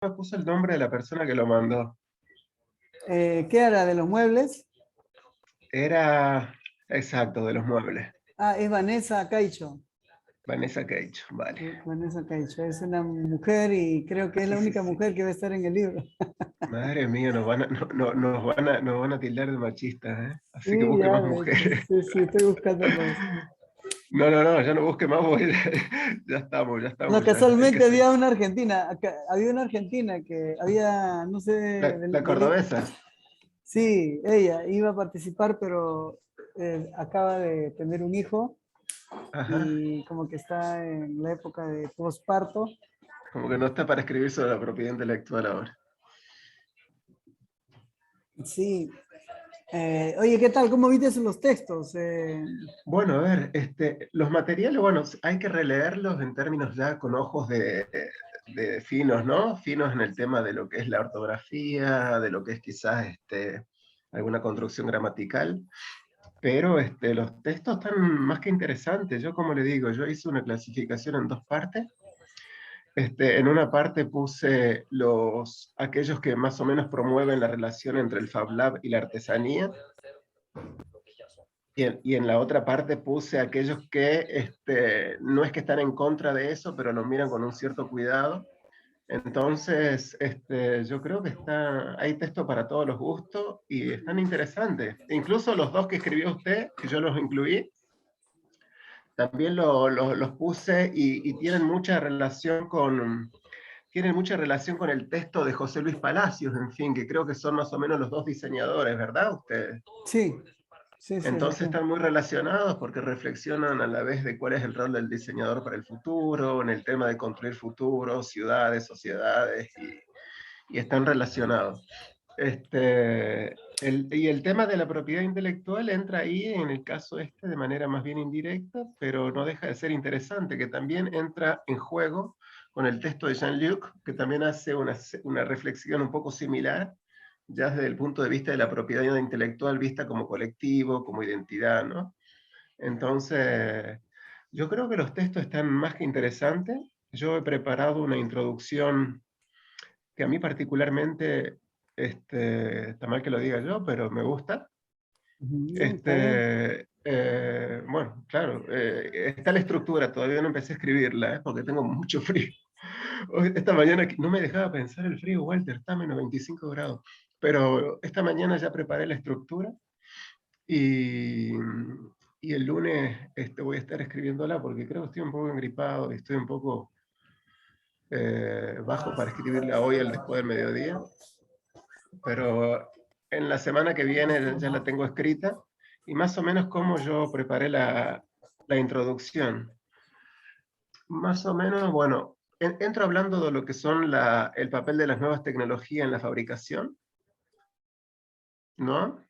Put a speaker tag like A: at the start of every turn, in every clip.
A: me puso el nombre de la persona que lo mandó.
B: ¿Qué era? ¿De los muebles?
A: Era, exacto, de los muebles.
B: Ah, es Vanessa Caicho.
A: Vanessa Cage, vale.
B: Vanessa Caicho es una mujer y creo que es
A: Sí,
B: la
A: sí,
B: única
A: sí.
B: mujer que va a estar en el libro.
A: Madre mía, nos van a tildar de machistas, ¿eh? Así que
B: Sí,
A: busque
B: ya,
A: más
B: de hecho,
A: mujeres.
B: sí, sí, estoy buscando más.
A: No, ya no busque más, porque ya
B: No,
A: estamos, ya. Hay que
B: casualmente
A: hacer.
B: había una argentina, había una argentina que había, no sé,
A: La cordobesa.
B: sí, ella iba a participar, pero acaba de tener un hijo
A: Ajá.
B: y como que está en la época de posparto.
A: Como que no está para escribir sobre la propiedad intelectual ahora.
B: Sí. Oye, ¿qué tal? ¿Cómo viste los textos?
A: Bueno, a ver, los materiales, bueno, hay que releerlos en términos ya con ojos de finos, ¿no? Finos en el tema de lo que es la ortografía, de lo que es quizás alguna construcción gramatical, pero los textos están más que interesantes. Yo, como le digo, yo hice una clasificación en dos partes. En una parte puse aquellos que más o menos promueven la relación entre el Fab Lab y la artesanía, y en la otra parte puse aquellos que no es que están en contra de eso, pero lo miran con un cierto cuidado. Entonces, yo creo que hay texto para todos los gustos y están interesantes. Incluso los dos que escribió usted, que yo los incluí, también los puse y tienen mucha relación con el texto de José Luis Palacios, en fin, que creo que son más o menos los dos diseñadores, ¿verdad? Ustedes.
B: Sí, sí, sí,
A: Entonces están muy relacionados porque reflexionan a la vez de cuál es el rol del diseñador para el futuro, en el tema de construir futuros, ciudades, sociedades, y están relacionados. Y el tema de la propiedad intelectual entra ahí en el caso de manera más bien indirecta, pero no deja de ser interesante, que también entra en juego con el texto de Jean-Luc, que también hace una reflexión un poco similar, ya desde el punto de vista de la propiedad intelectual vista como colectivo, como identidad, ¿no? Entonces, yo creo que los textos están más que interesantes. Yo he preparado una introducción que a mí particularmente, está mal que lo diga yo, pero me gusta.
B: no, está bien.
A: Bueno, claro, está la estructura, todavía no empecé a escribirla, porque tengo mucho frío. Esta mañana no me dejaba pensar el frío, Walter, está a menos 25 grados. Pero esta mañana ya preparé la estructura y, y el lunes voy a estar escribiéndola porque creo que estoy un poco engripado y estoy un poco bajo para escribirla hoy al después del mediodía, pero en la semana que viene ya la tengo escrita y más o menos como yo preparé la introducción. Más o menos, bueno, entro hablando de lo que son el papel de las nuevas tecnologías en la fabricación, ¿no?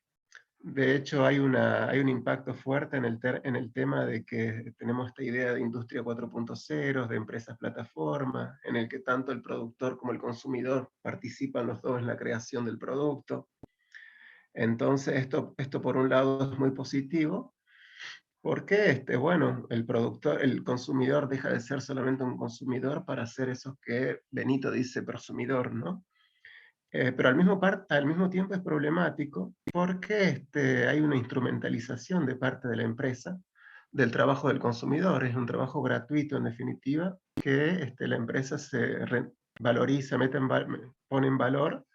A: De hecho, hay un impacto fuerte en el tema de que tenemos esta idea de industria 4.0, de empresas plataformas, en el que tanto el productor como el consumidor participan los dos en la creación del producto. Entonces, esto por un lado es muy positivo, porque bueno, el consumidor deja de ser solamente un consumidor para ser esos que Benito dice prosumidor, ¿no? Pero al mismo tiempo es problemático porque hay una instrumentalización de parte de la empresa del trabajo del consumidor. Es un trabajo gratuito, en definitiva, que la empresa valoriza, pone en valor,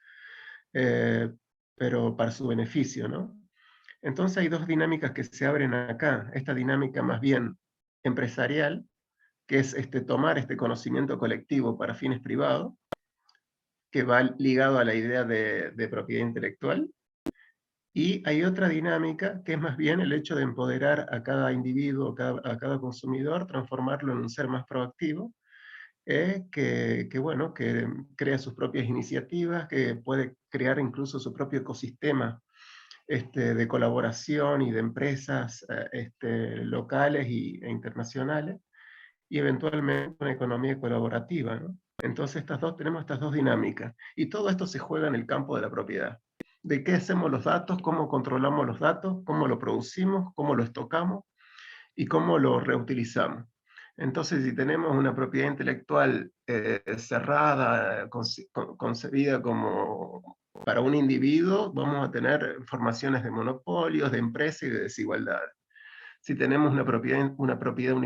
A: eh, pero para su beneficio, ¿no? Entonces hay dos dinámicas que se abren acá. Esta dinámica más bien empresarial, que es tomar este conocimiento colectivo para fines privados, que va ligado a la idea de propiedad intelectual. Y hay otra dinámica que es más bien el hecho de empoderar a cada individuo, a cada consumidor, transformarlo en un ser más proactivo, bueno, que crea sus propias iniciativas, que puede crear incluso su propio ecosistema de colaboración y de empresas locales e internacionales, y eventualmente una economía colaborativa, ¿no? Entonces tenemos estas dos dinámicas, y todo esto se juega en el campo de la propiedad. ¿De qué hacemos los datos? ¿Cómo controlamos los datos? ¿Cómo lo producimos? ¿Cómo lo estocamos? ¿Y cómo lo reutilizamos? Entonces, si tenemos una propiedad intelectual cerrada, concebida como para un individuo, vamos a tener formaciones de monopolios, de empresas y de desigualdad. Si tenemos una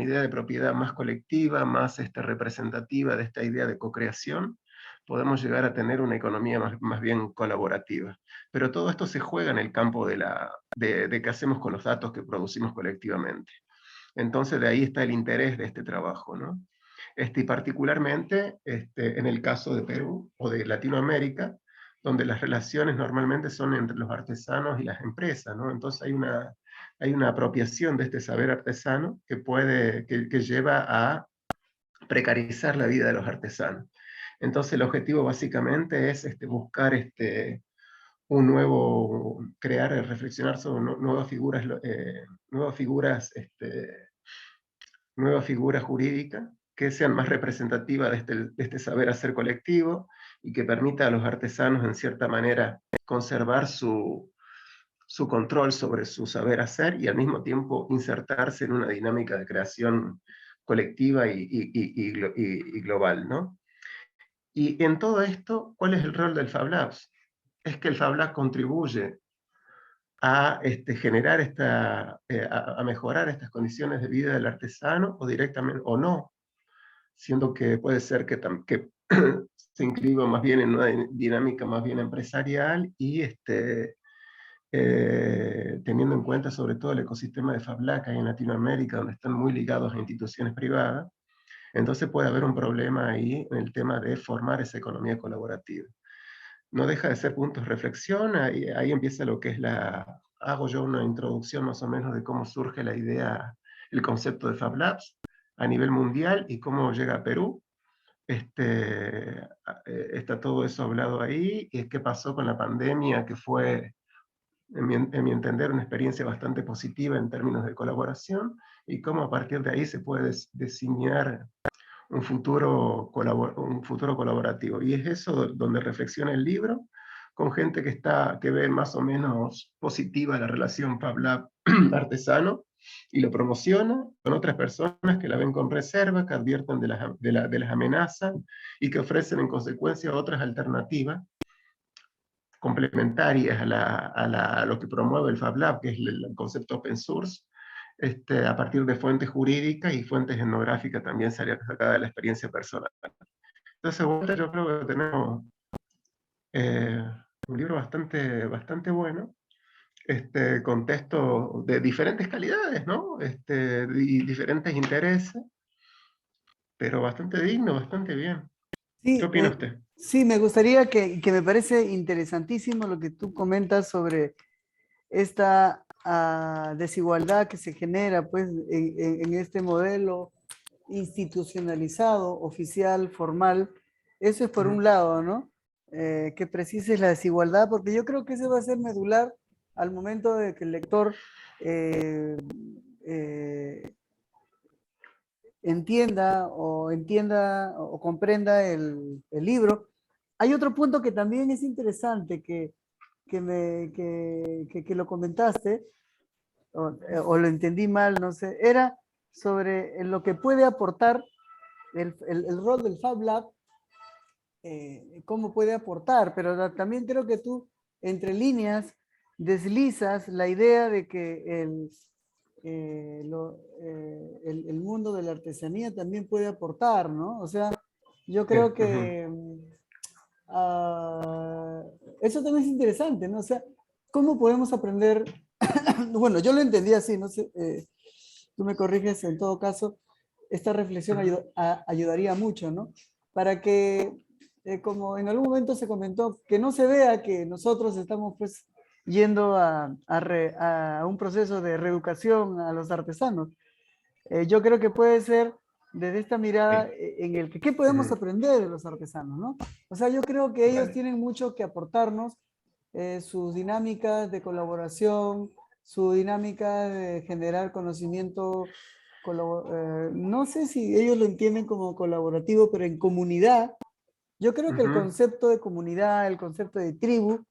A: idea de propiedad más colectiva, más representativa de esta idea de cocreación, podemos llegar a tener una economía más bien colaborativa. Pero todo esto se juega en el campo de qué hacemos con los datos que producimos colectivamente. Entonces de ahí está el interés de este trabajo, ¿no? Y particularmente en el caso de Perú o de Latinoamérica, donde las relaciones normalmente son entre los artesanos y las empresas, ¿no? Entonces hay una apropiación de este saber artesano que lleva a precarizar la vida de los artesanos. Entonces el objetivo básicamente es buscar crear, reflexionar sobre nuevas figuras jurídicas que sean más representativas de este saber hacer colectivo y que permita a los artesanos, en cierta manera, conservar su control sobre su saber hacer y al mismo tiempo insertarse en una dinámica de creación colectiva y global, ¿no? Y en todo esto, ¿cuál es el rol del Fab Labs? Es que el Fab Lab contribuye a generar a mejorar estas condiciones de vida del artesano o directamente o no, siendo que puede ser que se inscriba más bien en una dinámica más bien empresarial y teniendo en cuenta sobre todo el ecosistema de Fab Lab que hay en Latinoamérica, donde están muy ligados a instituciones privadas, entonces puede haber un problema ahí en el tema de formar esa economía colaborativa. No deja de ser puntos de reflexión, ahí empieza lo que es hago yo una introducción más o menos de cómo surge la idea, el concepto de Fab Labs a nivel mundial y cómo llega a Perú. Está todo eso hablado ahí, y qué pasó con la pandemia, que fue, en mi entender, una experiencia bastante positiva en términos de colaboración, y cómo a partir de ahí se puede diseñar un futuro colaborativo. Y es eso donde reflexiona el libro, con gente que ve más o menos positiva la relación Fab Lab artesano, y lo promociona, con otras personas que la ven con reserva, que advierten de las amenazas, y que ofrecen en consecuencia otras alternativas complementarias a lo que promueve el Fab Lab, que es el concepto open source, a partir de fuentes jurídicas y fuentes etnográficas también sacada de la experiencia personal. Entonces, Walter, yo creo que tenemos eh, un libro bastante bueno, con textos de diferentes calidades, ¿no? Y diferentes intereses, pero bastante digno, bastante bien. ¿Qué
B: Sí,
A: opina usted?
B: sí, me gustaría que me parece interesantísimo lo que tú comentas sobre esta desigualdad que se genera pues, en este modelo institucionalizado, oficial, formal. Eso es por un lado, ¿no? Que precises la desigualdad, porque yo creo que eso va a ser medular al momento de que el lector eh, eh, entienda o comprenda el libro. Hay otro punto que también es interesante que lo comentaste, o lo entendí mal, no sé, era sobre lo que puede aportar el rol del Fab Lab, cómo puede aportar, pero también creo que tú, entre líneas, deslizas la idea de que el mundo de la artesanía también puede aportar, ¿no? O sea, yo creo que uh, eso también es interesante, ¿no? O sea, ¿cómo podemos aprender? Bueno, yo lo entendí así, no sé, tú me corriges en todo caso, esta reflexión ayudaría mucho, ¿no? Para que, como en algún momento se comentó, que no se vea que nosotros estamos pues yendo a un proceso de reeducación a los artesanos. Yo creo que puede ser desde esta mirada en el que qué podemos aprender de los artesanos, ¿no? O sea, yo creo que ellos tienen mucho que aportarnos, sus dinámicas de colaboración, su dinámica de generar conocimiento, no sé si ellos lo entienden como colaborativo, pero en comunidad. Yo creo que el concepto de comunidad, el concepto de tribu,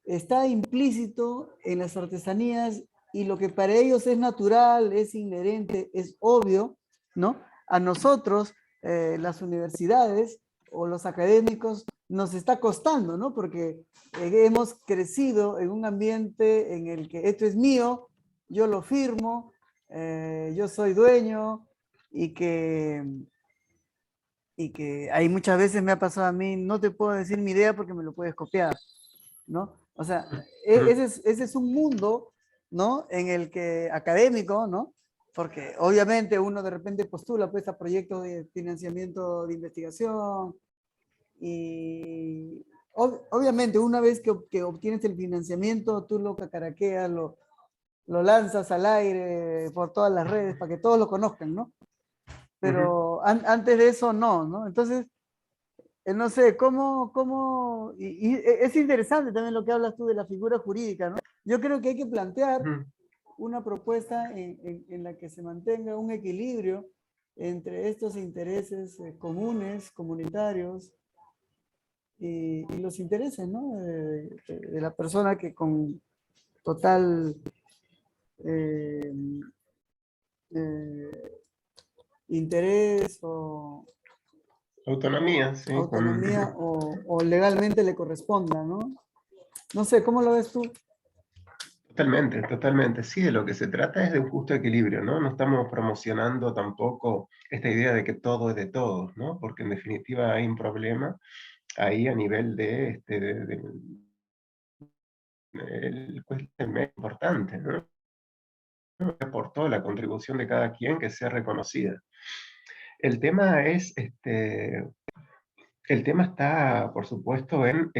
B: está implícito en las artesanías, y lo que para ellos es natural, es inherente, es obvio, ¿no? A nosotros, las universidades o los académicos, nos está costando, ¿no? Porque hemos crecido en un ambiente en el que esto es mío, yo lo firmo, yo soy dueño, y que, y que hay muchas veces me ha pasado a mí, no te puedo decir mi idea porque me lo puedes copiar, ¿no? O sea,
A: Ujú.
B: ese es un mundo, ¿no? En el que académico, ¿no? Porque obviamente uno de repente postula pues a proyectos de financiamiento de investigación y obviamente una vez que obtienes el financiamiento, tú lo cacaraqueas, lo lanzas al aire por todas las redes para que todos lo conozcan, ¿no?
A: Ujú.
B: Pero antes de eso no, ¿no? Entonces, no sé, y es interesante también lo que hablas tú de la figura jurídica, ¿no? Yo creo que hay que plantear
A: Ujú.
B: una propuesta en la que se mantenga un equilibrio entre estos intereses comunes, comunitarios, y los intereses, ¿no? De la persona que con total eh, eh, interés o
A: Autonomía, sí,
B: autonomía o legalmente le corresponda, ¿no? No sé, ¿cómo lo ves tú?
A: totalmente, totalmente. Sí, de lo que se trata es de un justo equilibrio, ¿no? No estamos promocionando tampoco esta idea de que todo es de todos, ¿no? Porque en definitiva hay un problema ahí a nivel de, el cuestión medio importante, ¿no? Por toda la contribución de cada quien que sea reconocida. El tema es, el tema está, por supuesto, en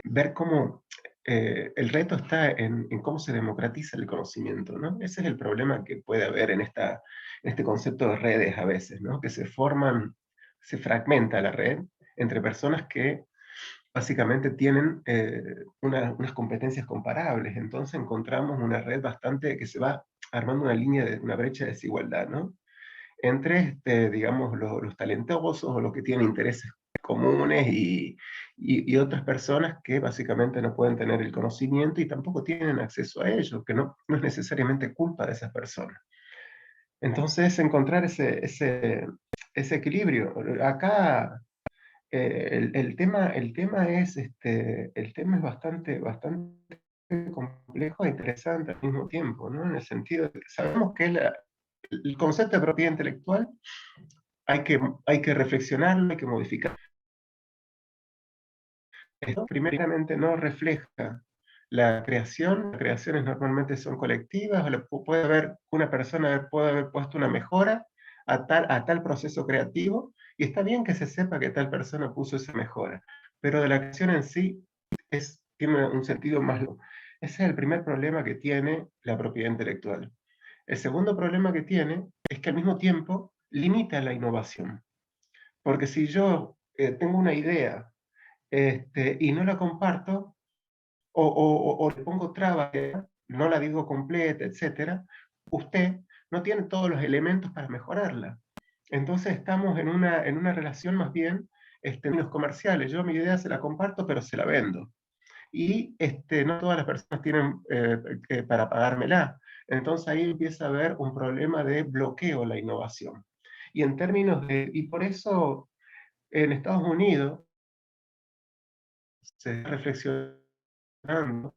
A: ver cómo el reto está en cómo se democratiza el conocimiento, ¿no? Ese es el problema que puede haber en este concepto de redes a veces, ¿no? Que se forman, se fragmenta la red entre personas que básicamente tienen unas competencias comparables. Entonces encontramos una red bastante que se va armando una línea de una brecha de desigualdad, ¿no? Entre, digamos, los talentosos o los que tienen intereses comunes y otras personas que básicamente no pueden tener el conocimiento y tampoco tienen acceso a ello, que no es necesariamente culpa de esas personas. Entonces, encontrar ese equilibrio. Acá el tema es bastante complejo e interesante al mismo tiempo, ¿no? En el sentido de que sabemos que el concepto de propiedad intelectual hay que reflexionarlo, hay que modificarlo. Esto primeramente no refleja la creación. Las creaciones normalmente son colectivas, puede haber una persona puede haber puesto una mejora a tal proceso creativo, y está bien que se sepa que tal persona puso esa mejora, pero de la creación en sí tiene un sentido más largo. Ese es el primer problema que tiene la propiedad intelectual. El segundo problema que tiene es que al mismo tiempo limita la innovación, porque si yo tengo una idea y no la comparto, o le pongo trabas, no la digo completa, etcétera, usted no tiene todos los elementos para mejorarla. Entonces estamos en una relación más bien en términos comerciales. Yo mi idea se la comparto, pero se la vendo. Y no todas las personas tienen para pagármela. Entonces ahí empieza a haber un problema de bloqueo a la innovación. Y por eso en Estados Unidos se está reflexionando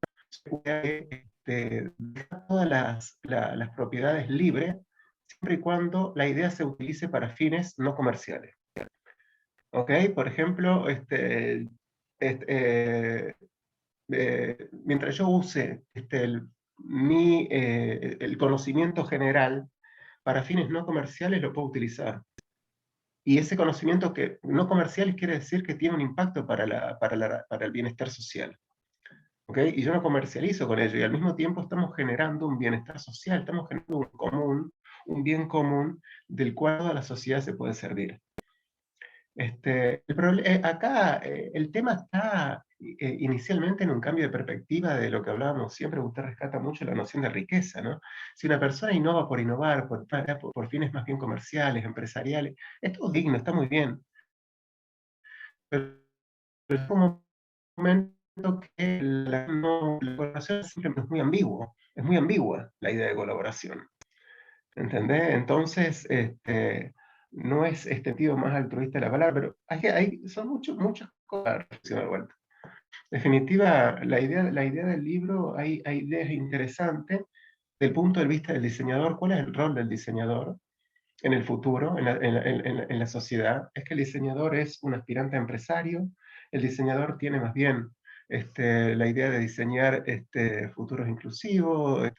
A: dejar todas las propiedades libres, siempre y cuando la idea se utilice para fines no comerciales. ¿Ok? Por ejemplo, este, mientras yo use el conocimiento general para fines no comerciales, lo puedo utilizar. Y ese conocimiento que no comercial quiere decir que tiene un impacto para el bienestar social. ¿Okay? Y yo no comercializo con ello, y al mismo tiempo estamos generando un bienestar social, estamos generando un bien común del cual toda la sociedad se puede servir. Acá el tema está inicialmente en un cambio de perspectiva de lo que hablábamos siempre. Usted rescata mucho la noción de riqueza, ¿no? Si una persona innova por innovar, por fines más bien comerciales, empresariales, es todo digno, está muy bien, pero es un momento que la colaboración siempre es muy ambigua la idea de colaboración. ¿entendés? Entonces, no es sentido más altruista la palabra, pero son muchas cosas a reflexionar de vuelta. En definitiva, la idea del libro, hay ideas interesantes del punto de vista del diseñador. ¿Cuál es el rol del diseñador en el futuro, en la sociedad? Es que el diseñador es un aspirante a empresario, el diseñador tiene más bien la idea de diseñar futuros inclusivos,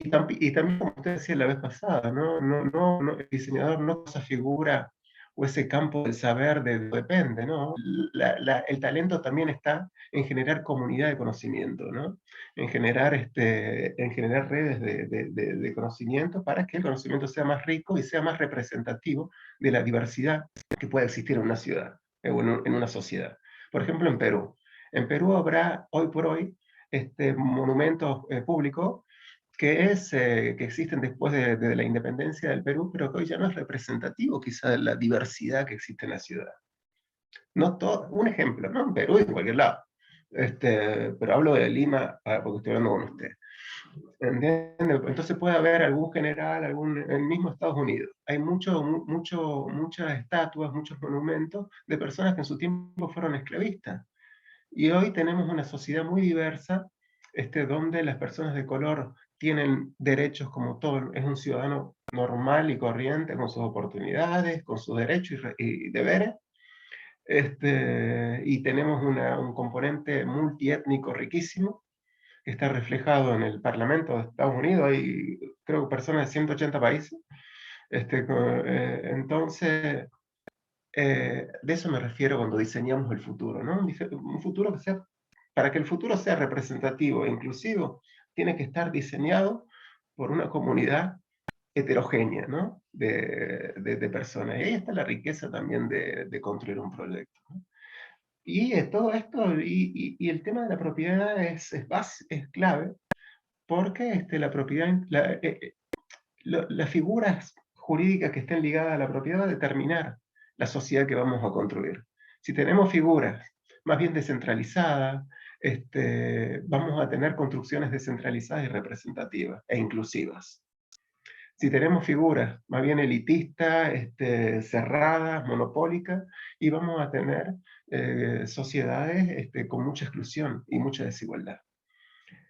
A: y también, como usted decía la vez pasada, el diseñador no es esa figura o ese campo del saber depende, ¿no? El talento también está en generar comunidad de conocimiento, ¿no? En generar redes de conocimiento para que el conocimiento sea más rico y sea más representativo de la diversidad que puede existir en una ciudad, o en una sociedad. Por ejemplo, en Perú. En Perú habrá, hoy por hoy, monumentos públicos que existen después de la independencia del Perú, pero que hoy ya no es representativo quizá de la diversidad que existe en la ciudad. No todo, un ejemplo, ¿no? En Perú y en cualquier lado. Pero hablo de Lima porque estoy hablando con usted. ¿Entiende? Entonces puede haber algún general, en el mismo Estados Unidos. Hay muchas estatuas, muchos monumentos de personas que en su tiempo fueron esclavistas. Y hoy tenemos una sociedad muy diversa, donde las personas de color tienen derechos como todo, es un ciudadano normal y corriente, con sus oportunidades, con sus derechos y deberes. Y tenemos un componente multiétnico riquísimo, que está reflejado en el Parlamento de Estados Unidos. Hay, creo, personas de 180 países. Entonces, de eso me refiero cuando diseñamos el futuro, ¿no? Un futuro que sea, para que el futuro sea representativo e inclusivo, tiene que estar diseñado por una comunidad heterogénea, ¿no? De personas. Y ahí está la riqueza también de construir un proyecto, ¿no? Y todo esto, y el tema de la propiedad es clave, porque la propiedad, las figuras jurídicas que estén ligadas a la propiedad van a determinar la sociedad que vamos a construir. Si tenemos figuras más bien descentralizadas, vamos a tener construcciones descentralizadas y representativas e inclusivas. Si tenemos figuras más bien elitistas, cerradas, monopólicas, y vamos a tener sociedades con mucha exclusión y mucha desigualdad.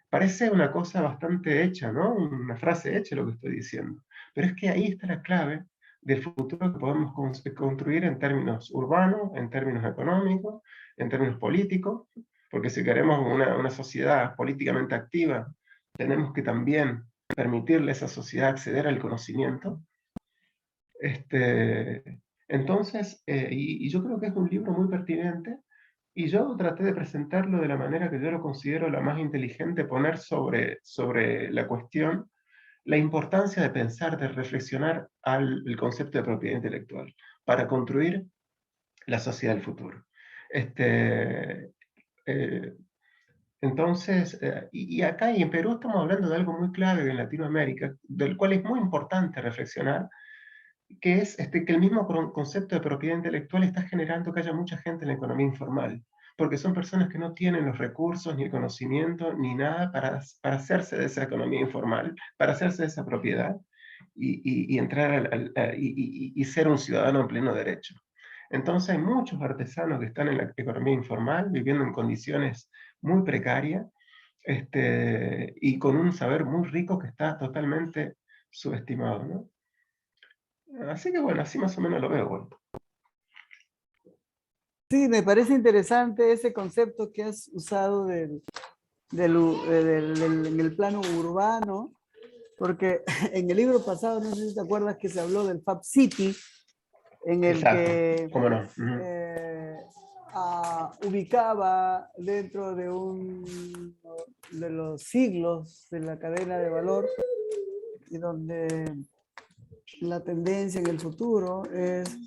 A: Parece una cosa bastante hecha, ¿no? Una frase hecha lo que estoy diciendo. Pero es que ahí está la clave del futuro que podemos construir en términos urbanos, en términos económicos, en términos políticos, porque si queremos una sociedad políticamente activa, tenemos que también permitirle a esa sociedad acceder al conocimiento. Entonces, y yo creo que es un libro muy pertinente, y yo traté de presentarlo de la manera que yo lo considero la más inteligente, poner sobre la cuestión la importancia de pensar, de reflexionar el concepto de propiedad intelectual para construir la sociedad del futuro. Eh, entonces, y acá y en Perú estamos hablando de algo muy clave en Latinoamérica, del cual es muy importante reflexionar, que es que el mismo concepto de propiedad intelectual está generando que haya mucha gente en la economía informal, porque son personas que no tienen los recursos, ni el conocimiento, ni nada para hacerse de esa economía informal, para hacerse de esa propiedad y entrar y ser un ciudadano en pleno derecho. Entonces hay muchos artesanos que están en la economía informal, viviendo en condiciones muy precarias, y con un saber muy rico que está totalmente subestimado, ¿no? Así que bueno, así más o menos lo veo, bueno.
B: Sí, me parece interesante ese concepto que has usado en el plano urbano, porque en el libro pasado, no sé si te acuerdas que se habló del Fab City, en el
A: Exacto,
B: que
A: cómo no.
B: ubicaba dentro de los siglos de la cadena de valor y donde la tendencia en el futuro es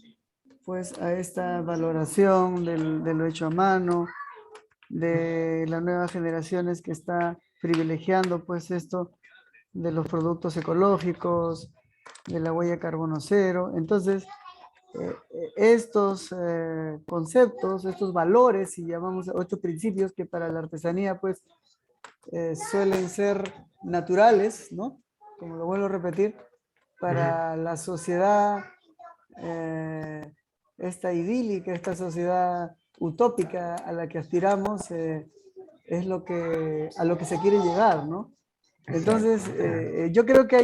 B: pues a esta valoración de lo hecho a mano, de las nuevas generaciones que está privilegiando pues esto de los productos ecológicos, de la huella carbono cero. Entonces, estos conceptos, estos valores, si llamamos 8 principios que para la artesanía pues suelen ser naturales, ¿no? Como lo vuelvo a repetir, para la sociedad esta idílica, esta sociedad utópica a la que aspiramos, es a lo que se quiere llegar, ¿no?
A: Exacto.
B: Entonces, yo creo que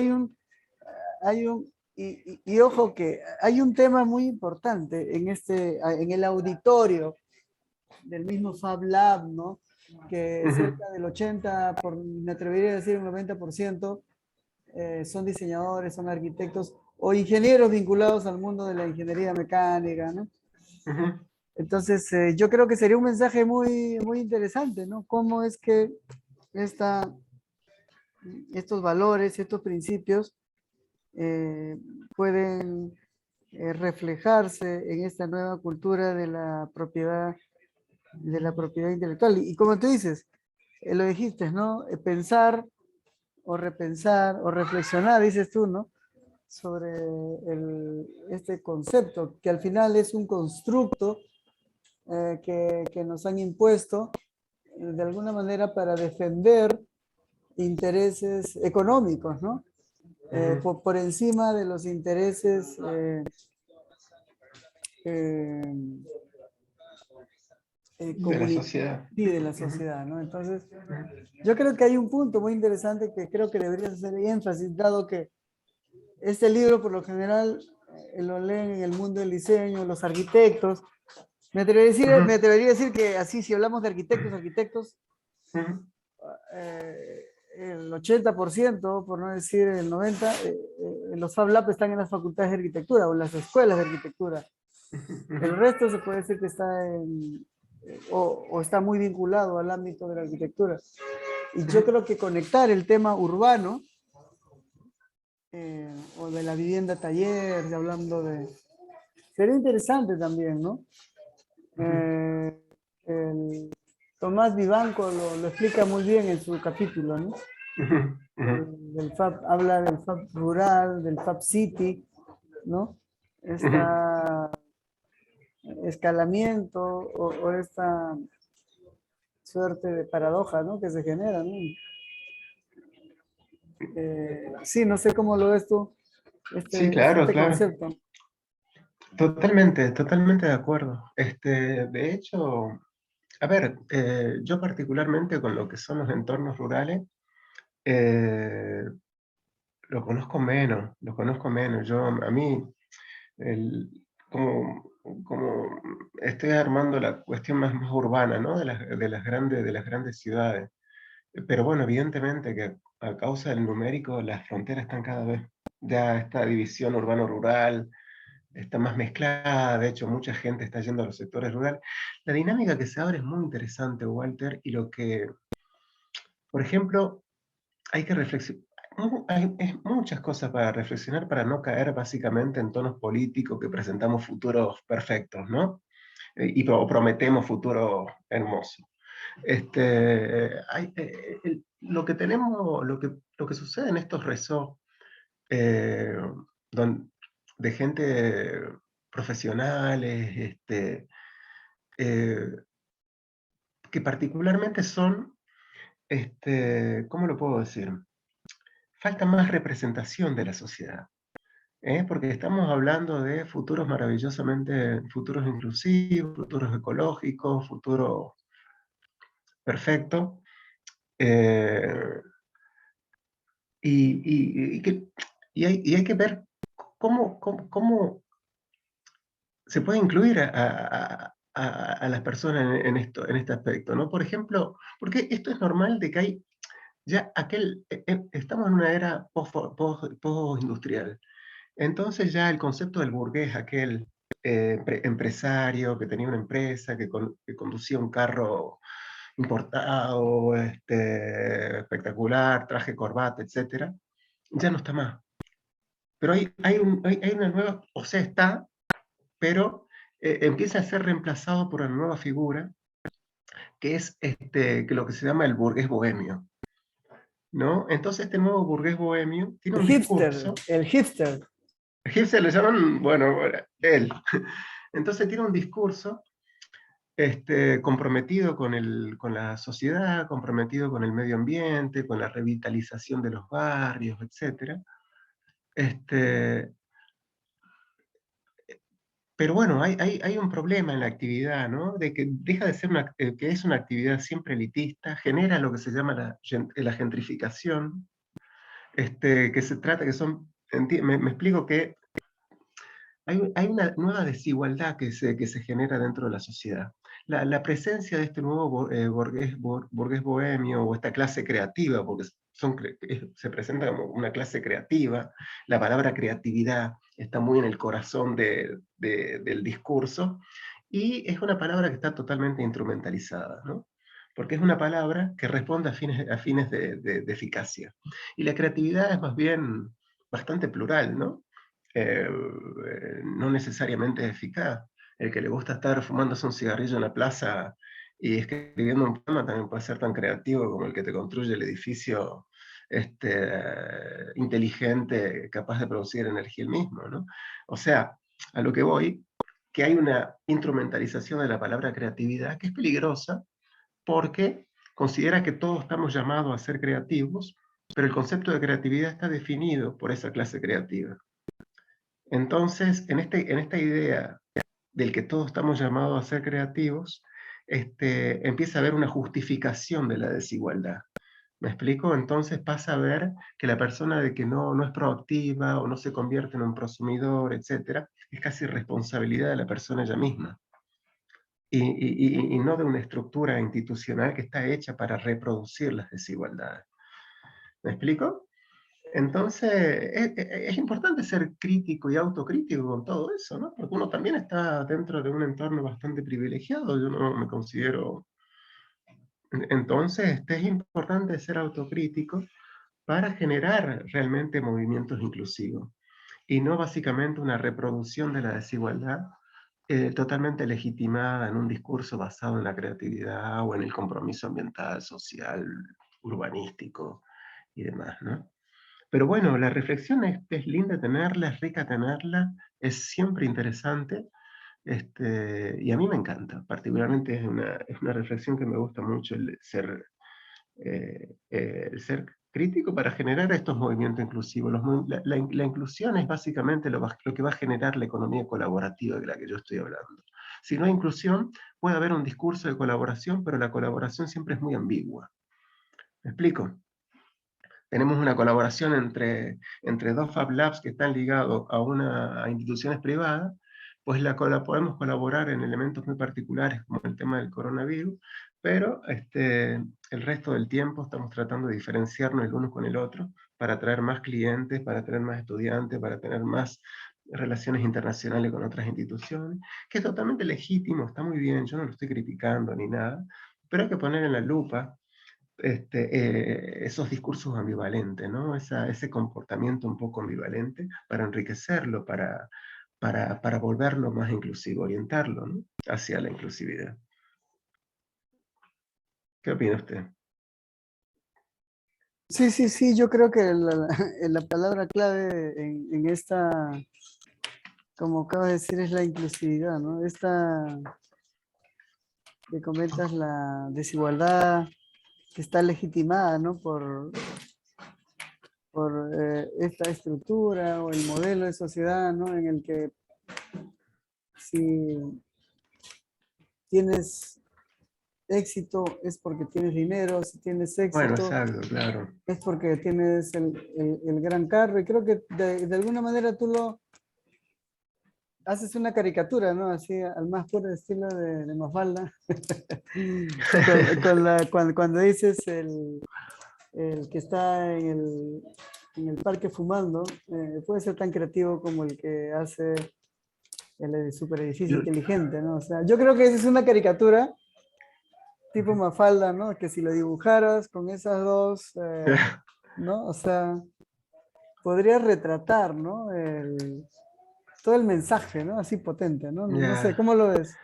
B: y ojo que hay un tema muy importante en el auditorio del mismo Fab Lab, ¿no? Que cerca del 80, me atrevería a decir un 90%, son diseñadores, son arquitectos o ingenieros vinculados al mundo de la ingeniería mecánica, ¿no? Entonces, yo creo que sería un mensaje muy, muy interesante, ¿no? Cómo es que esta, estos valores, estos principios pueden reflejarse en esta nueva cultura de la propiedad intelectual. Y como tú dices, lo dijiste, ¿no? Pensar o repensar o reflexionar, dices tú, ¿no? Sobre este concepto, que al final es un constructo que nos han impuesto de alguna manera para defender intereses económicos, ¿no? Por encima de los intereses eh,
A: De la sociedad.
B: sí, de la sociedad, ¿no? Entonces, yo creo que hay un punto muy interesante que creo que deberías hacer énfasis, dado que este libro por lo general lo leen en el mundo del diseño, los arquitectos. Me atrevería a decir que así, si hablamos de arquitectos, el 80%, por no decir el 90%, los Fab Lab están en las facultades de arquitectura o en las escuelas de arquitectura. El resto se puede decir que está o está muy vinculado al ámbito de la arquitectura. Y yo creo que conectar el tema urbano o de la vivienda taller, hablando de... Sería interesante también, ¿no? Tomás Vivanco lo explica muy bien en su capítulo, ¿no? Del FAB, habla del FAB rural, del FAB city, ¿no? Esta escalamiento o esta suerte de paradoja, ¿no? Que se genera, ¿no? Sí, no sé cómo lo ves tú,
A: Sí, claro,
B: este
A: claro.
B: concepto.
A: Totalmente, totalmente de acuerdo. De hecho, a ver, yo particularmente con lo que son los entornos rurales, eh, lo conozco menos, lo conozco menos. A mí, el- como estoy armando la cuestión más urbana, ¿no? De las grandes ciudades. Pero bueno, evidentemente que a causa del numérico, las fronteras están cada vez, ya esta división urbano-rural está más mezclada, de hecho mucha gente está yendo a los sectores rurales. La dinámica que se abre es muy interesante, Walter, y por ejemplo, hay que reflexionar. Hay muchas cosas para reflexionar para no caer básicamente en tonos políticos que presentamos futuros perfectos, ¿no? Prometemos futuro hermoso. Lo que tenemos, lo que sucede en estos resorts eh, don- de gente profesionales, eh, que particularmente son, ¿cómo lo puedo decir? Falta más representación de la sociedad, ¿eh? Porque estamos hablando de futuros inclusivos, futuros ecológicos, futuros perfectos, eh, y hay que ver cómo se puede incluir a las personas en este aspecto, ¿no? Por ejemplo, porque esto es normal de que hay ya estamos en una era post-industrial. Entonces ya el concepto del burgués, aquel empresario que tenía una empresa, que conducía un carro importado, espectacular, traje, corbata, etcétera, ya no está más. Pero hay una nueva, o sea, está, pero empieza a ser reemplazado por una nueva figura, que es que lo que se llama el burgués bohemio, ¿no? Entonces este nuevo burgués bohemio tiene un discurso,
B: El hipster.
A: a Hitler le llaman, bueno, él. Entonces tiene un discurso comprometido con la sociedad, comprometido con el medio ambiente, con la revitalización de los barrios, etc. Este, pero bueno, hay un problema en la actividad, ¿no? De que deja de ser que es una actividad siempre elitista, genera lo que se llama la gentrificación, que se trata, que son, me explico que hay una nueva desigualdad que se genera dentro de la sociedad. La presencia de este nuevo burgués bohemio o esta clase creativa, porque se presenta como una clase creativa, la palabra creatividad está muy en el corazón del discurso, y es una palabra que está totalmente instrumentalizada, ¿no? Porque es una palabra que responde a fines de eficacia. Y la creatividad es más bien bastante plural, ¿no? No necesariamente es eficaz. El que le gusta estar fumándose un cigarrillo en la plaza y escribiendo un poema también puede ser tan creativo como el que te construye el edificio inteligente, capaz de producir energía el mismo, ¿no? O sea, a lo que voy, que hay una instrumentalización de la palabra creatividad que es peligrosa porque considera que todos estamos llamados a ser creativos, pero el concepto de creatividad está definido por esa clase creativa. Entonces, en esta idea del que todos estamos llamados a ser creativos, empieza a haber una justificación de la desigualdad. ¿Me explico? Entonces pasa a ver que la persona de que no es proactiva o no se convierte en un prosumidor, etcétera, es casi responsabilidad de la persona ella misma. Y no de una estructura institucional que está hecha para reproducir las desigualdades. ¿Me explico? Entonces, es importante ser crítico y autocrítico con todo eso, ¿no? Porque uno también está dentro de un entorno bastante privilegiado, yo no me considero. Entonces, es importante ser autocrítico para generar realmente movimientos inclusivos y no básicamente una reproducción de la desigualdad totalmente legitimada en un discurso basado en la creatividad o en el compromiso ambiental, social, urbanístico y demás, ¿no? Pero bueno, la reflexión es linda tenerla, es rica tenerla, es siempre interesante, y a mí me encanta. Particularmente es una reflexión que me gusta mucho el ser crítico para generar estos movimientos inclusivos. La inclusión es básicamente lo que va a generar la economía colaborativa de la que yo estoy hablando. Si no hay inclusión, puede haber un discurso de colaboración, pero la colaboración siempre es muy ambigua. ¿Me explico? Tenemos una colaboración entre dos Fab Labs que están ligados a instituciones privadas, pues podemos colaborar en elementos muy particulares como el tema del coronavirus, pero el resto del tiempo estamos tratando de diferenciarnos el uno con el otro para atraer más clientes, para atraer más estudiantes, para tener más relaciones internacionales con otras instituciones, que es totalmente legítimo, está muy bien, yo no lo estoy criticando ni nada, pero hay que poner en la lupa esos discursos ambivalentes, ¿no? Ese comportamiento un poco ambivalente para enriquecerlo, para volverlo más inclusivo, orientarlo, ¿no? Hacia la inclusividad. ¿Qué opina usted?
B: Sí, sí, sí, yo creo que la palabra clave en esta, como acabo de decir, es la inclusividad, ¿no? Esta que comentas, la desigualdad que está legitimada, ¿no? Por esta estructura o el modelo de sociedad, ¿no? En el que si tienes éxito es porque tienes dinero, si tienes
A: Bueno,
B: éxito
A: exacto, claro.
B: es porque tienes el gran carro, y creo que de alguna manera tú lo haces una caricatura, ¿no? Así al más puro estilo de Mafalda, cuando dices el que está en el parque fumando, puede ser tan creativo como el que hace el super edificio
A: Yo-
B: inteligente, ¿no? O sea, yo creo que esa es una caricatura tipo Mafalda, ¿no? Que si lo dibujaras con esas dos, ¿no? O sea, podrías retratar, ¿no? Todo el mensaje, ¿no? Así potente, ¿no? No sé,
A: Ya.
B: ¿cómo lo ves?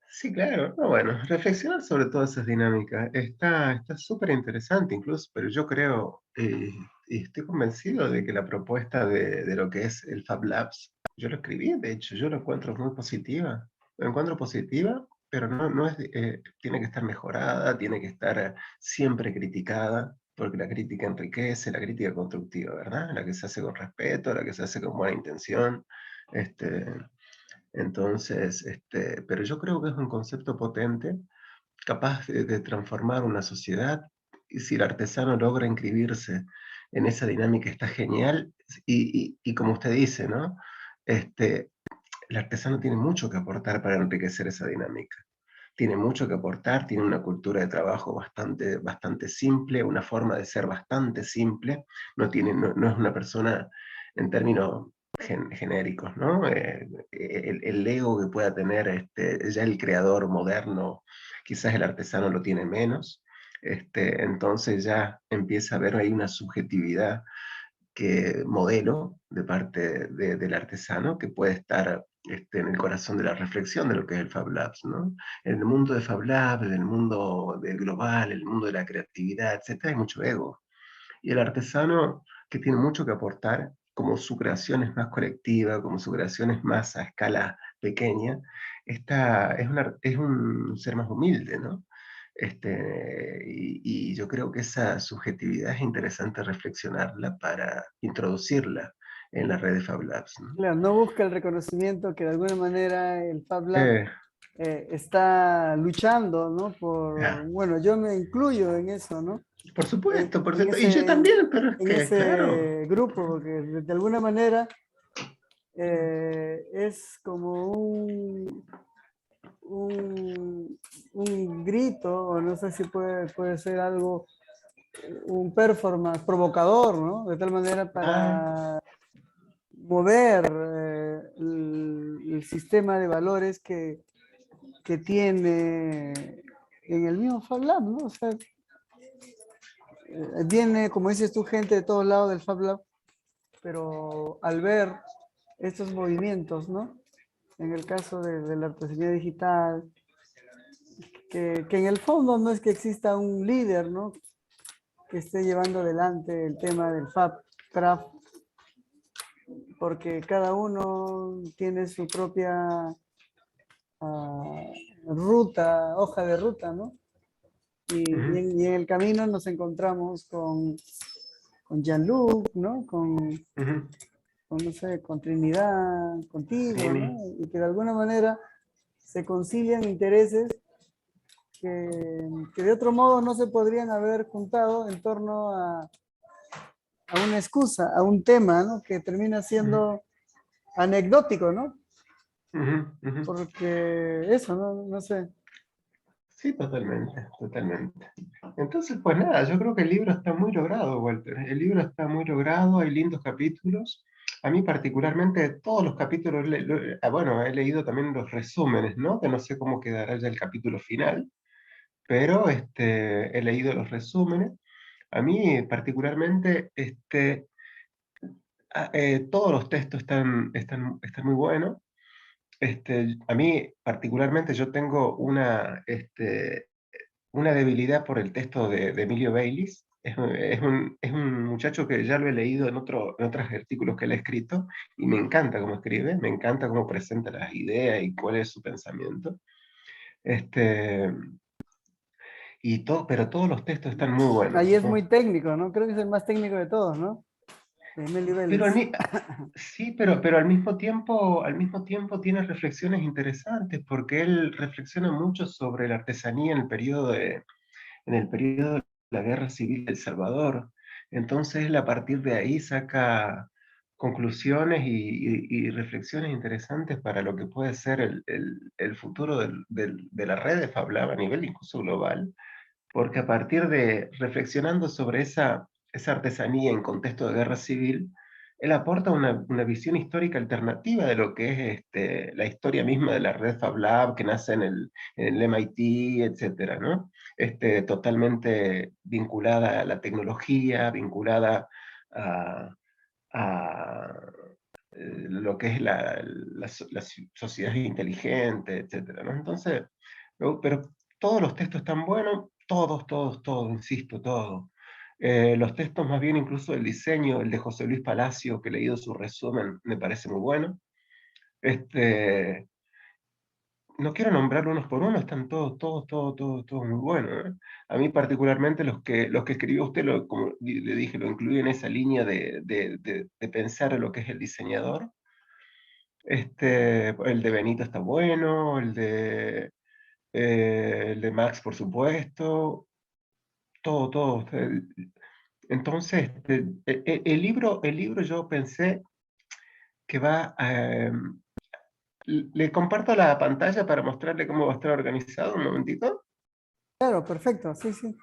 A: Sí, claro. No, bueno, reflexionar sobre todas esas dinámicas está súper interesante incluso, pero yo creo y estoy convencido de que la propuesta de lo que es el Fab Labs, yo lo escribí, de hecho, yo lo encuentro muy positiva. Lo encuentro positiva pero no es, tiene que estar mejorada, tiene que estar siempre criticada, porque la crítica enriquece, la crítica constructiva, ¿verdad? La que se hace con respeto, la que se hace con buena intención. Este, entonces, pero yo creo que es un concepto potente, capaz de transformar una sociedad, y si el artesano logra inscribirse en esa dinámica está genial, y como usted dice, ¿no? El artesano tiene mucho que aportar para enriquecer esa dinámica. Tiene mucho que aportar, tiene una cultura de trabajo bastante simple, una forma de ser bastante simple, no es una persona en términos genéricos, ¿no? El ego que pueda tener ya el creador moderno, quizás el artesano lo tiene menos, entonces ya empieza a haber ahí una subjetividad modelo de parte del artesano que puede estar en el corazón de la reflexión de lo que es el Fab Labs, ¿no? En el mundo de Fab Labs, en el mundo global, el mundo de la creatividad, etcétera, hay mucho ego. Y el artesano, que tiene mucho que aportar, como su creación es más colectiva, como su creación es más a escala pequeña, es un ser más humilde, ¿no? Y yo creo que esa subjetividad es interesante reflexionarla para introducirla en la red de Fab Labs, ¿no?
B: Claro, no busca el reconocimiento que de alguna manera el Fab Lab
A: Eh,
B: está luchando, ¿no? Por,
A: ah,
B: bueno, yo me incluyo en eso, ¿no?
A: por
B: En
A: supuesto, y yo
B: ese,
A: también, pero es
B: en
A: que, claro.
B: ese grupo, porque de alguna manera es como un grito, o no sé si puede ser algo, un performance provocador, ¿no? De tal manera
A: Ah,
B: para mover el sistema de valores que tiene en el mismo Fab Lab, ¿no? O sea, viene, como dices tú, gente de todos lados del Fab Lab, pero al ver estos movimientos, ¿no? En el caso de la artesanía digital, que en el fondo no es que exista un líder, ¿no? Que esté llevando adelante el tema del Fab Craft, porque cada uno tiene su propia ruta, hoja de ruta, ¿no?
A: ujú,
B: Y en el camino nos encontramos con Jean-Luc, ¿no?
A: ujú.
B: No sé, con Trinidad, contigo,
A: Trini.
B: ¿no? Y que de alguna manera se concilian intereses que de otro modo no se podrían haber juntado en torno a una excusa, a un tema, ¿no? Que termina
A: Ujú,
B: siendo anecdótico, ¿no?
A: ujú, ujú.
B: Porque eso, no sé.
A: Sí, totalmente, totalmente. Entonces, pues nada, yo creo que el libro está muy logrado, Walter. El libro está muy logrado, hay lindos capítulos. A mí particularmente todos los capítulos, bueno, he leído también los resúmenes, ¿no? Que no sé cómo quedará ya el capítulo final, pero he leído los resúmenes. A mí particularmente, todos los textos están muy buenos. A mí particularmente yo tengo una debilidad por el texto de Emilio Baylis. Es un muchacho que ya lo he leído en otros artículos que él ha escrito y me encanta cómo escribe, me encanta cómo presenta las ideas y cuál es su pensamiento. Este, pero todos los textos están muy
B: Ahí
A: buenos,
B: es
A: ¿no?
B: muy técnico, ¿no? Creo que es el más técnico de todos, ¿no? Emily
A: Pero
B: Bellis.
A: sí, pero al mismo tiempo tiene reflexiones interesantes porque él reflexiona mucho sobre la artesanía en el periodo de la Guerra Civil de El Salvador. Entonces él a partir de ahí saca conclusiones y reflexiones interesantes para lo que puede ser el futuro de la red de Fab Lab a nivel incluso global, porque a partir de reflexionando sobre esa artesanía en contexto de guerra civil, él aporta una visión histórica alternativa de lo que es la historia misma de la red Fab Lab que nace en el MIT, etcétera, ¿no? Totalmente vinculada a la tecnología, vinculada a, a, lo que es la sociedad inteligente, etcétera, ¿no? Entonces, pero todos los textos están buenos, todos, insisto, todos. Los textos más bien, incluso el diseño, el de José Luis Palacio, que he leído su resumen, me parece muy bueno. Este, no quiero nombrar unos por uno, están todos muy buenos, ¿eh? A mí particularmente los que escribió usted, como le dije, lo incluí en esa línea de pensar en lo que es el diseñador. El de Benito está bueno, el de Max, por supuesto, todo. Entonces, el libro yo pensé que va a... Le comparto la pantalla para mostrarle cómo va a estar organizado, un momentito.
B: Claro, perfecto, sí, sí.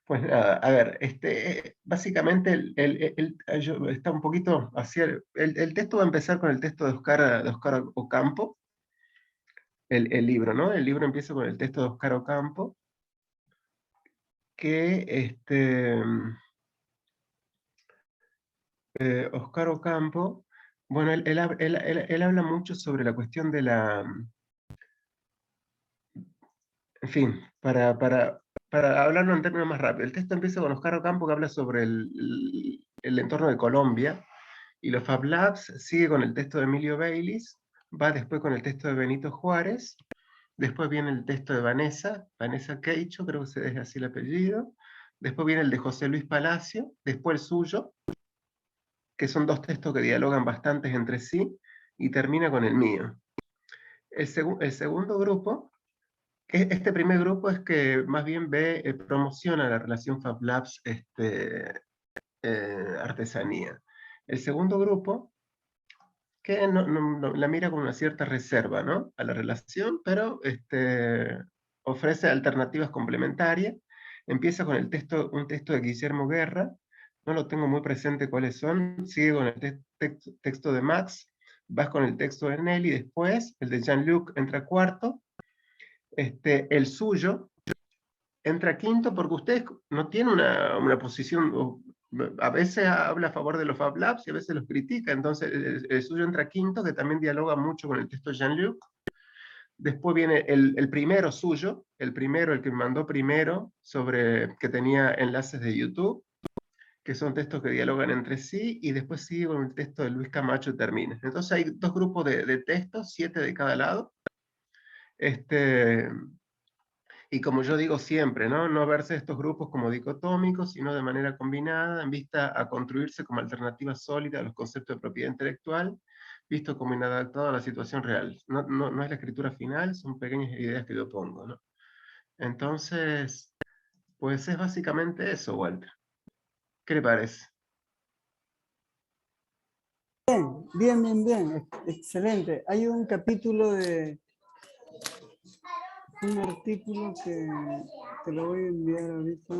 A: Pues nada, a ver, básicamente está un poquito hacia... El texto va a empezar con el texto de Oscar Ocampo, el libro, ¿no? El libro empieza con el texto de Oscar Ocampo, que Oscar Ocampo, bueno, él habla mucho sobre la cuestión de la... En fin, para hablarlo en términos más rápidos, el texto empieza con Oscar Ocampo, que habla sobre el entorno de Colombia, y los Fab Labs sigue con el texto de Emilio Baylis, va después con el texto de Benito Juárez, después viene el texto de Vanessa Queicho, creo que se deja así el apellido, después viene el de José Luis Palacio, después el suyo, que son dos textos que dialogan bastantes entre sí, y termina con el mío. El segundo grupo, este primer grupo es que más bien promociona la relación Fab Labs artesanía. El segundo grupo, que la mira con una cierta reserva, ¿no? A la relación, pero ofrece alternativas complementarias. Empieza con un texto de Guillermo Guerra, no lo tengo muy presente cuáles son, sigue con el texto de Max, vas con el texto de Nelly, después el de Jean-Luc entra cuarto, el suyo entra quinto porque usted no tiene una posición, a veces habla a favor de los Fab Labs y a veces los critica, entonces el suyo entra quinto, que también dialoga mucho con el texto de Jean-Luc. Después viene el primero suyo, el que me mandó primero, que tenía enlaces de YouTube, que son textos que dialogan entre sí, y después sigue con el texto de Luis Camacho y termina. Entonces hay dos grupos de textos, 7 de cada lado. Y como yo digo siempre, ¿no? No verse estos grupos como dicotómicos, sino de manera combinada, en vista a construirse como alternativa sólida a los conceptos de propiedad intelectual, visto como inadaptado a la situación real. No es la escritura final, son pequeñas ideas que yo pongo, ¿no? Entonces, pues es básicamente eso, Walter. ¿Qué le parece?
B: Bien. Excelente. Hay un capítulo un artículo que te lo voy a enviar ahorita.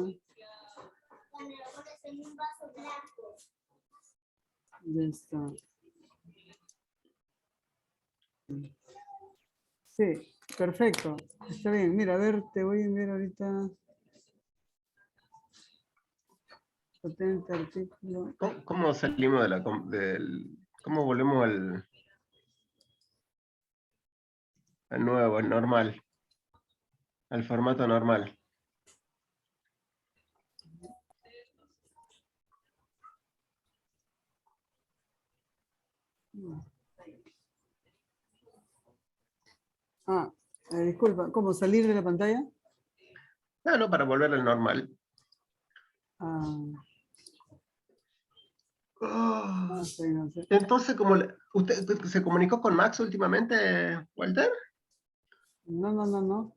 B: Ya está. Sí, perfecto. Está bien. Mira, a ver, te voy a enviar ahorita. Potente artículo.
A: ¿Cómo salimos cómo volvemos al nuevo, al normal, al formato normal?
B: Disculpa, ¿cómo salir de la pantalla?
A: No, para volver al normal.
B: Sí, no sé.
A: Entonces, ¿usted se comunicó con Max últimamente, Walter?
B: No.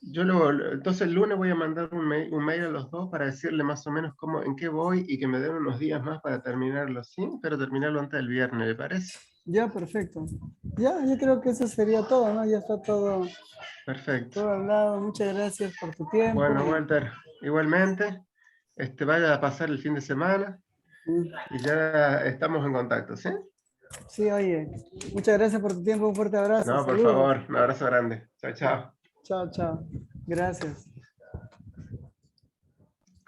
A: Entonces el lunes voy a mandar un mail a los dos para decirle más o menos en qué voy y que me den unos días más para terminarlo, ¿sí? Pero terminarlo antes del viernes, ¿le parece?
B: Ya, perfecto. Ya, yo creo que eso sería todo, ¿no? Ya está todo,
A: Perfecto.
B: todo hablado. Muchas gracias por tu tiempo.
A: Bueno, Walter, igualmente, vaya a pasar el fin de semana y ya estamos en contacto, ¿sí?
B: Sí, oye, muchas gracias por tu tiempo. Un fuerte abrazo.
A: No, por
B: Saludos.
A: favor, un abrazo grande. Chao, chao.
B: Chao. Gracias.